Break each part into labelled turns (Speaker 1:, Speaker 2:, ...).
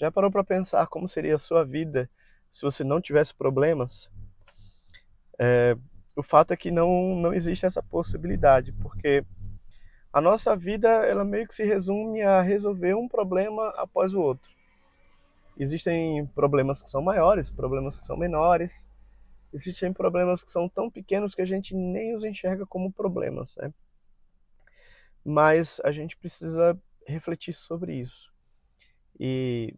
Speaker 1: Já parou para pensar como seria a sua vida se você não tivesse problemas? O fato é que não existe essa possibilidade, porque a nossa vida ela meio que se resume a resolver um problema após o outro. Existem problemas que são maiores, problemas que são menores, existem problemas que são tão pequenos que a gente nem os enxerga como problemas, né? Mas a gente precisa refletir sobre isso. E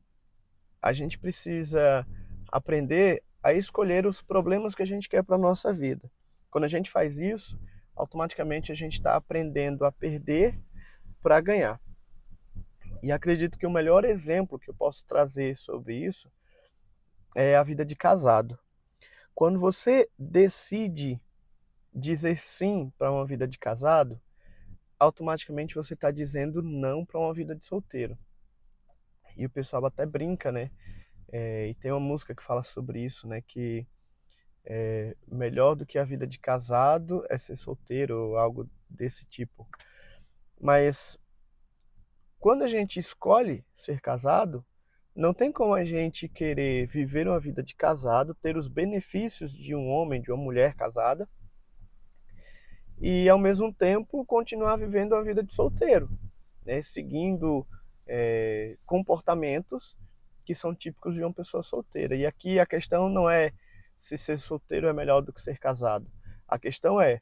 Speaker 1: a gente precisa aprender a escolher os problemas que a gente quer para a nossa vida. Quando a gente faz isso, automaticamente a gente está aprendendo a perder para ganhar. E acredito que o melhor exemplo que eu posso trazer sobre isso é a vida de casado. Quando você decide dizer sim para uma vida de casado, automaticamente você está dizendo não para uma vida de solteiro. E o pessoal até brinca, né? E tem uma música que fala sobre isso, né? Que melhor do que a vida de casado é ser solteiro ou algo desse tipo. Mas quando a gente escolhe ser casado, não tem como a gente querer viver uma vida de casado, ter os benefícios de um homem, de uma mulher casada, e ao mesmo tempo continuar vivendo uma vida de solteiro, né? Seguindo comportamentos que são típicos de uma pessoa solteira. E aqui a questão não é se ser solteiro é melhor do que ser casado. A questão é,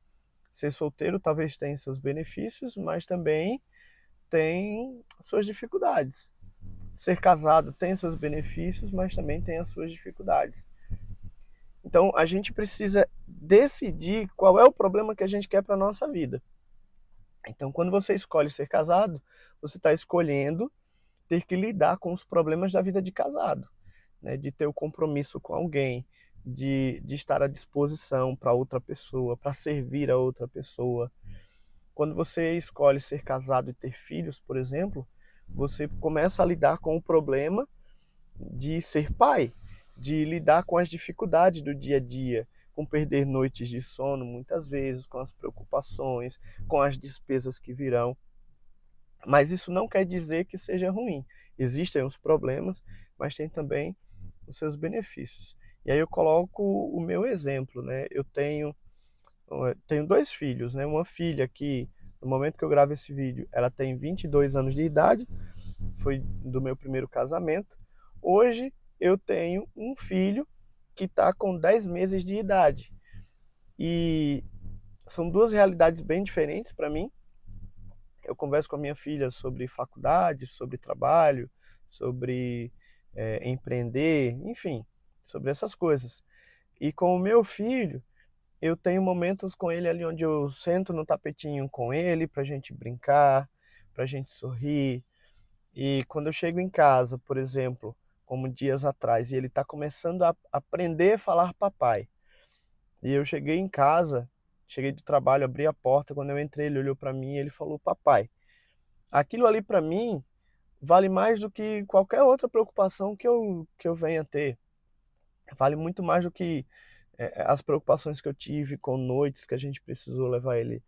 Speaker 1: ser solteiro talvez tenha seus benefícios, mas também tem suas dificuldades. Ser casado tem seus benefícios, mas também tem as suas dificuldades. Então a gente precisa decidir qual é o problema que a gente quer para a nossa vida. Então quando você escolhe ser casado, você está escolhendo ter que lidar com os problemas da vida de casado, né? De ter o compromisso com alguém, de estar à disposição para outra pessoa, para servir a outra pessoa. Quando você escolhe ser casado e ter filhos, por exemplo, você começa a lidar com o problema de ser pai, de lidar com as dificuldades do dia a dia, com perder noites de sono muitas vezes, com as preocupações, com as despesas que virão. Mas isso não quer dizer que seja ruim. Existem os problemas, mas tem também os seus benefícios. E aí eu coloco o meu exemplo, né? Eu tenho dois filhos, né? Uma filha que, no momento que eu gravo esse vídeo, ela tem 22 anos de idade, foi do meu primeiro casamento. Hoje eu tenho um filho que está com 10 meses de idade. E são duas realidades bem diferentes para mim. Eu converso com a minha filha sobre faculdade, sobre trabalho, sobre empreender, enfim, sobre essas coisas. E com o meu filho, eu tenho momentos com ele ali onde eu sento no tapetinho com ele pra gente brincar, pra gente sorrir. E quando eu chego em casa, por exemplo, como dias atrás, e ele tá começando a aprender a falar papai. E eu cheguei em casa, cheguei do trabalho, abri a porta, quando eu entrei, ele olhou pra mim e ele falou papai. Aquilo ali pra mim vale mais do que qualquer outra preocupação que eu venha a ter. Vale muito mais do que as preocupações que eu tive com noites que a gente precisou levar ele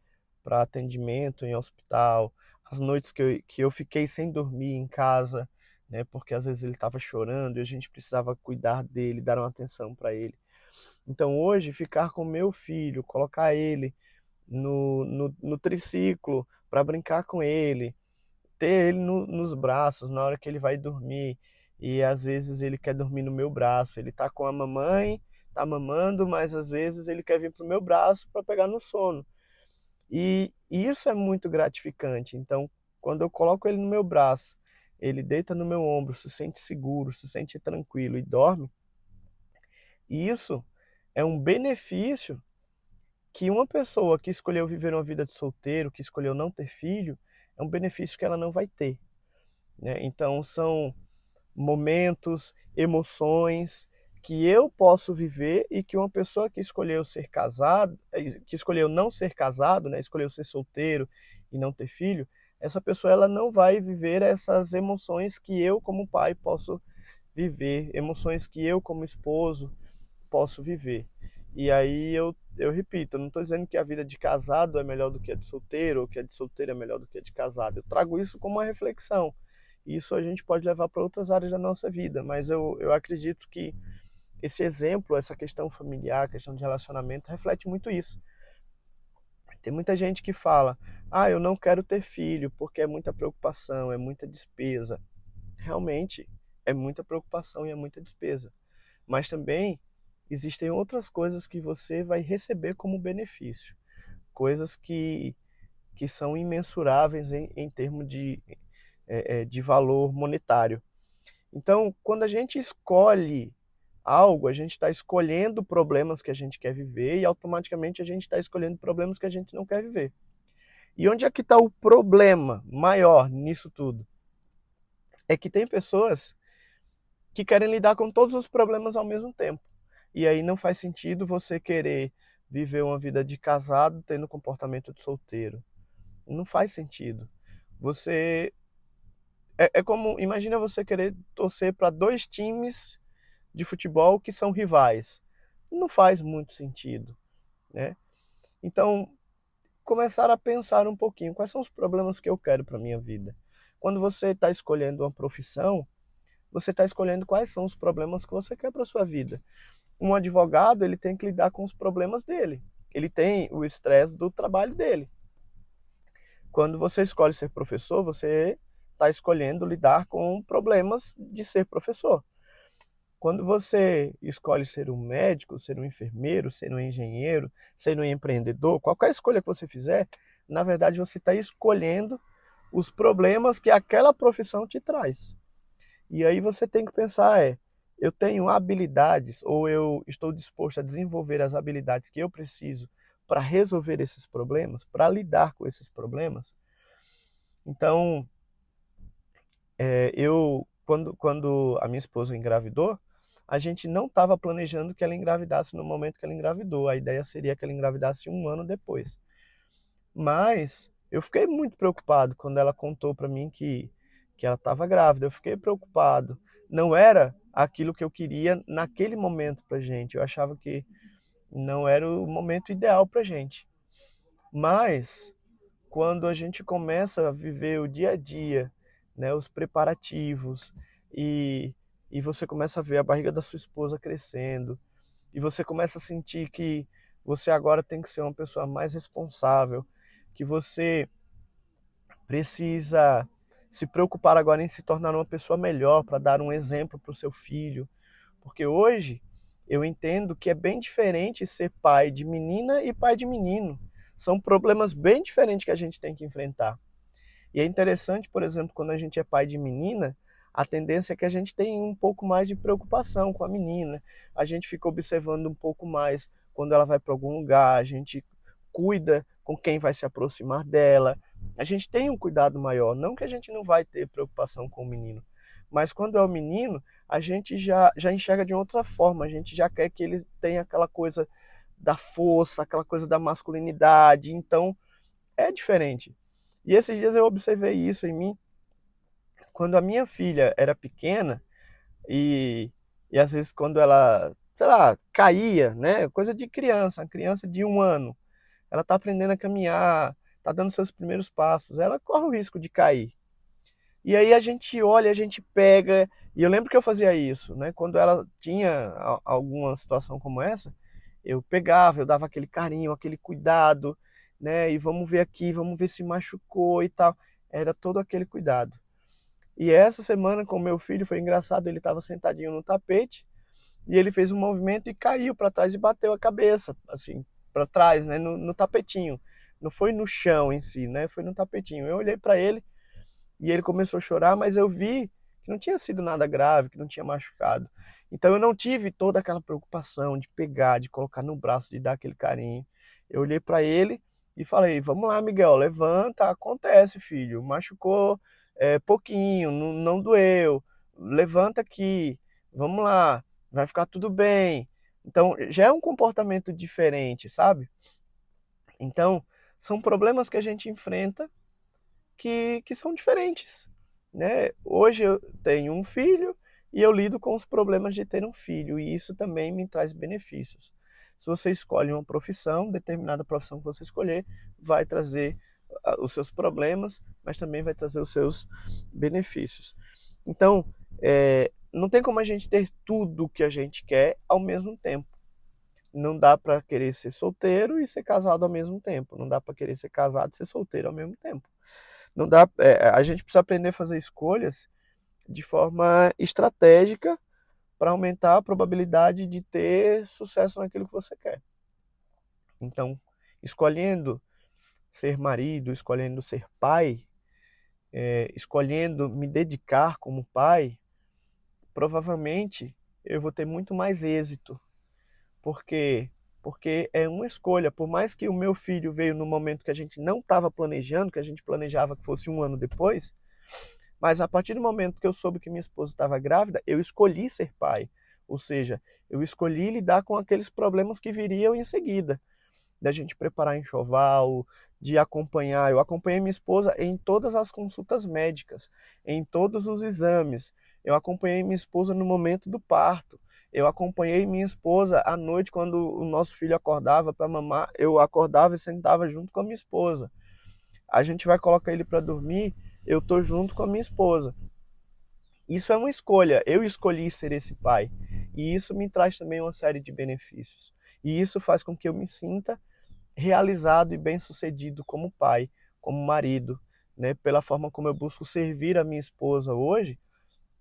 Speaker 1: para atendimento em hospital, as noites que eu fiquei sem dormir em casa, né, porque às vezes ele estava chorando e a gente precisava cuidar dele, dar uma atenção para ele. Então hoje, ficar com meu filho, colocar ele no triciclo para brincar com ele, ter ele nos braços na hora que ele vai dormir. E às vezes ele quer dormir no meu braço. Ele tá com a mamãe, tá mamando, mas às vezes ele quer vir pro meu braço para pegar no sono. E isso é muito gratificante. Então, quando eu coloco ele no meu braço, ele deita no meu ombro, se sente seguro, se sente tranquilo e dorme. Isso é um benefício que uma pessoa que escolheu viver uma vida de solteiro, que escolheu não ter filho, é um benefício que ela não vai ter, né? Então são momentos, emoções que eu posso viver e que uma pessoa que escolheu ser casado, que escolheu não ser casado, né, escolheu ser solteiro e não ter filho, essa pessoa ela não vai viver essas emoções que eu como pai posso viver, emoções que eu como esposo posso viver. E aí eu repito, eu não estou dizendo que a vida de casado é melhor do que a de solteiro, ou que a de solteiro é melhor do que a de casado. Eu trago isso como uma reflexão. Isso a gente pode levar para outras áreas da nossa vida, mas eu acredito que esse exemplo, essa questão familiar, questão de relacionamento, reflete muito isso. Tem muita gente que fala, ah, eu não quero ter filho porque é muita preocupação, é muita despesa. Realmente, é muita preocupação e é muita despesa. Mas também existem outras coisas que você vai receber como benefício. Coisas que são imensuráveis em termos de valor monetário. Então, quando a gente escolhe algo, a gente está escolhendo problemas que a gente quer viver e automaticamente a gente está escolhendo problemas que a gente não quer viver. E onde é que está o problema maior nisso tudo? É que tem pessoas que querem lidar com todos os problemas ao mesmo tempo. E aí não faz sentido você querer viver uma vida de casado tendo comportamento de solteiro. Não faz sentido. Você é como, imagina você querer torcer para dois times de futebol que são rivais. Não faz muito sentido, né? Então, começar a pensar um pouquinho, quais são os problemas que eu quero para minha vida? Quando você está escolhendo uma profissão, você está escolhendo quais são os problemas que você quer para sua vida. Um advogado, ele tem que lidar com os problemas dele. Ele tem o estresse do trabalho dele. Quando você escolhe ser professor, você está escolhendo lidar com problemas de ser professor. Quando você escolhe ser um médico, ser um enfermeiro, ser um engenheiro, ser um empreendedor, qualquer escolha que você fizer, na verdade você está escolhendo os problemas que aquela profissão te traz. E aí você tem que pensar, eu tenho habilidades ou eu estou disposto a desenvolver as habilidades que eu preciso para resolver esses problemas, para lidar com esses problemas? Então, quando a minha esposa engravidou, a gente não estava planejando que ela engravidasse no momento que ela engravidou. A ideia seria que ela engravidasse um ano depois. Mas eu fiquei muito preocupado quando ela contou para mim que ela estava grávida. Eu fiquei preocupado. Não era aquilo que eu queria naquele momento para gente. Eu achava que não era o momento ideal para gente. Mas quando a gente começa a viver o dia a dia, né, os preparativos, e, e você começa a ver a barriga da sua esposa crescendo, e você começa a sentir que você agora tem que ser uma pessoa mais responsável, que você precisa se preocupar agora em se tornar uma pessoa melhor para dar um exemplo para o seu filho, porque hoje eu entendo que é bem diferente ser pai de menina e pai de menino. São problemas bem diferentes que a gente tem que enfrentar. E é interessante, por exemplo, quando a gente é pai de menina, a tendência é que a gente tem um pouco mais de preocupação com a menina. A gente fica observando um pouco mais quando ela vai para algum lugar, a gente cuida com quem vai se aproximar dela. A gente tem um cuidado maior, não que a gente não vai ter preocupação com o menino, mas quando é o menino, a gente já enxerga de outra forma, a gente já quer que ele tenha aquela coisa da força, aquela coisa da masculinidade, então é diferente. E esses dias eu observei isso em mim, quando a minha filha era pequena e às vezes quando ela, sei lá, caía, né, coisa de criança, uma criança de 1 ano, ela está aprendendo a caminhar, está dando seus primeiros passos, ela corre o risco de cair. E aí a gente olha, a gente pega, e eu lembro que eu fazia isso, né? Quando ela tinha alguma situação como essa, eu pegava, eu dava aquele carinho, aquele cuidado, né? E vamos ver aqui, vamos ver se machucou e tal. Era todo aquele cuidado. E essa semana com o meu filho foi engraçado, ele estava sentadinho no tapete e ele fez um movimento e caiu para trás e bateu a cabeça, assim, para trás, né? No tapetinho. Não foi no chão em si, né? Foi no tapetinho. Eu olhei para ele e ele começou a chorar, mas eu vi que não tinha sido nada grave, que não tinha machucado. Então eu não tive toda aquela preocupação de pegar, de colocar no braço, de dar aquele carinho. Eu olhei para ele e falei: vamos lá, Miguel, levanta, acontece, filho. Machucou pouquinho, não doeu. Levanta aqui, vamos lá, vai ficar tudo bem. Então já é um comportamento diferente, sabe? Então são problemas que a gente enfrenta que são diferentes, né? Hoje eu tenho um filho e eu lido com os problemas de ter um filho e isso também me traz benefícios. Se você escolhe uma profissão, determinada profissão que você escolher, vai trazer os seus problemas, mas também vai trazer os seus benefícios. Então, não tem como a gente ter tudo o que a gente quer ao mesmo tempo. Não dá para querer ser solteiro e ser casado ao mesmo tempo. Não dá para querer ser casado e ser solteiro ao mesmo tempo. Não dá, a gente precisa aprender a fazer escolhas de forma estratégica para aumentar a probabilidade de ter sucesso naquilo que você quer. Então, escolhendo ser marido, escolhendo ser pai, escolhendo me dedicar como pai, provavelmente eu vou ter muito mais êxito. Por quê? Porque é uma escolha. Por mais que o meu filho veio no momento que a gente não estava planejando, que a gente planejava que fosse 1 ano depois, mas a partir do momento que eu soube que minha esposa estava grávida, eu escolhi ser pai. Ou seja, eu escolhi lidar com aqueles problemas que viriam em seguida. Da gente preparar enxoval, de acompanhar. Eu acompanhei minha esposa em todas as consultas médicas, em todos os exames. Eu acompanhei minha esposa no momento do parto. Eu acompanhei minha esposa à noite quando o nosso filho acordava para mamar. Eu acordava e sentava junto com a minha esposa. A gente vai colocar ele para dormir, eu tô junto com a minha esposa. Isso é uma escolha. Eu escolhi ser esse pai. E isso me traz também uma série de benefícios. E isso faz com que eu me sinta realizado e bem-sucedido como pai, como marido, né? Pela forma como eu busco servir a minha esposa hoje,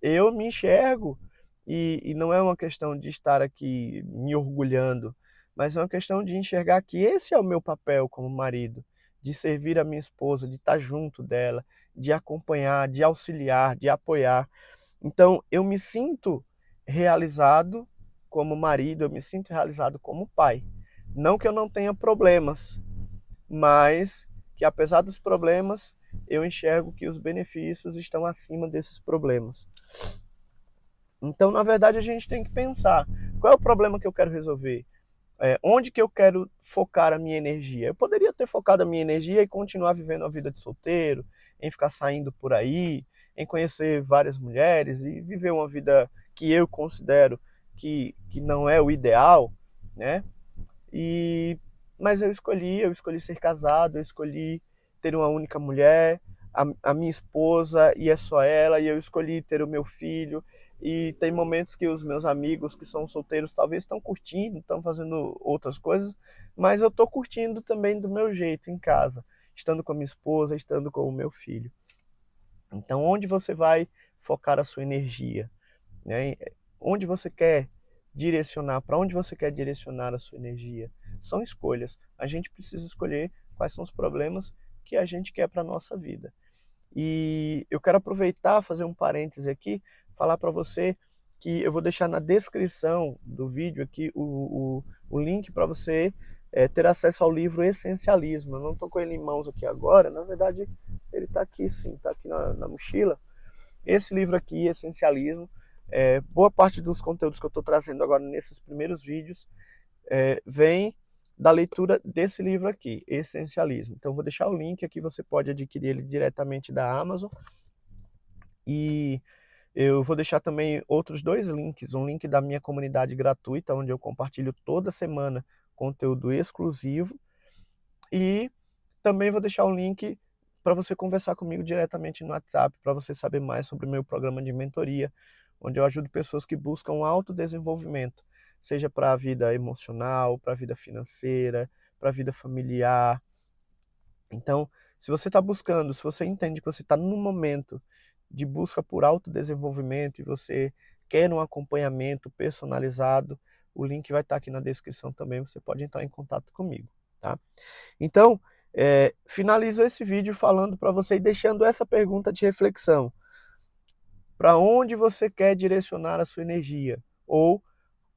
Speaker 1: eu me enxergo e não é uma questão de estar aqui me orgulhando, mas é uma questão de enxergar que esse é o meu papel como marido, de servir a minha esposa, de estar junto dela, de acompanhar, de auxiliar, de apoiar. Então, eu me sinto realizado como marido, eu me sinto realizado como pai. Não que eu não tenha problemas, mas que apesar dos problemas, eu enxergo que os benefícios estão acima desses problemas. Então, na verdade, a gente tem que pensar, qual é o problema que eu quero resolver? Onde que eu quero focar a minha energia? Eu poderia ter focado a minha energia e continuar vivendo a vida de solteiro, em ficar saindo por aí, em conhecer várias mulheres e viver uma vida que eu considero que não é o ideal, né? Mas eu escolhi ser casado, eu escolhi ter uma única mulher, a minha esposa, e é só ela, e eu escolhi ter o meu filho. E tem momentos que os meus amigos que são solteiros talvez estão curtindo, estão fazendo outras coisas, mas eu estou curtindo também do meu jeito em casa, estando com a minha esposa, estando com o meu filho. Então, onde você vai focar a sua energia, né? Onde você quer direcionar, para onde você quer direcionar a sua energia? São escolhas. A gente precisa escolher quais são os problemas que a gente quer para a nossa vida. E eu quero aproveitar, fazer um parêntese aqui, falar para você que eu vou deixar na descrição do vídeo aqui o link para você ter acesso ao livro Essencialismo. Eu não estou com ele em mãos aqui agora, na verdade ele está aqui sim, está aqui na mochila. Esse livro aqui, Essencialismo, boa parte dos conteúdos que eu estou trazendo agora nesses primeiros vídeos vem da leitura desse livro aqui, Essencialismo. Então, eu vou deixar o link aqui, você pode adquirir ele diretamente da Amazon. E eu vou deixar também outros 2 links, um link da minha comunidade gratuita, onde eu compartilho toda semana conteúdo exclusivo, e também vou deixar um link para você conversar comigo diretamente no WhatsApp, para você saber mais sobre o meu programa de mentoria, onde eu ajudo pessoas que buscam autodesenvolvimento, seja para a vida emocional, para a vida financeira, para a vida familiar. Então, se você está buscando, se você entende que você está num momento de busca por autodesenvolvimento e você quer um acompanhamento personalizado, o link vai estar aqui na descrição também, você pode entrar em contato comigo, tá? Então, finalizo esse vídeo falando para você e deixando essa pergunta de reflexão. Para onde você quer direcionar a sua energia? Ou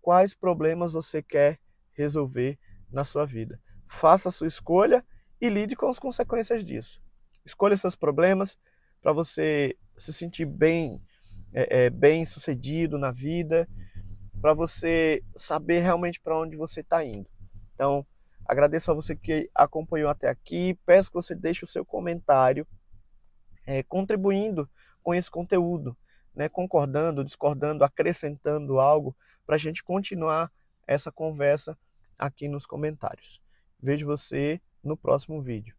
Speaker 1: quais problemas você quer resolver na sua vida? Faça a sua escolha e lide com as consequências disso. Escolha seus problemas para você se sentir bem sucedido na vida, para você saber realmente para onde você está indo. Então, agradeço a você que acompanhou até aqui, peço que você deixe o seu comentário, contribuindo com esse conteúdo, né, concordando, discordando, acrescentando algo, para a gente continuar essa conversa aqui nos comentários. Vejo você no próximo vídeo.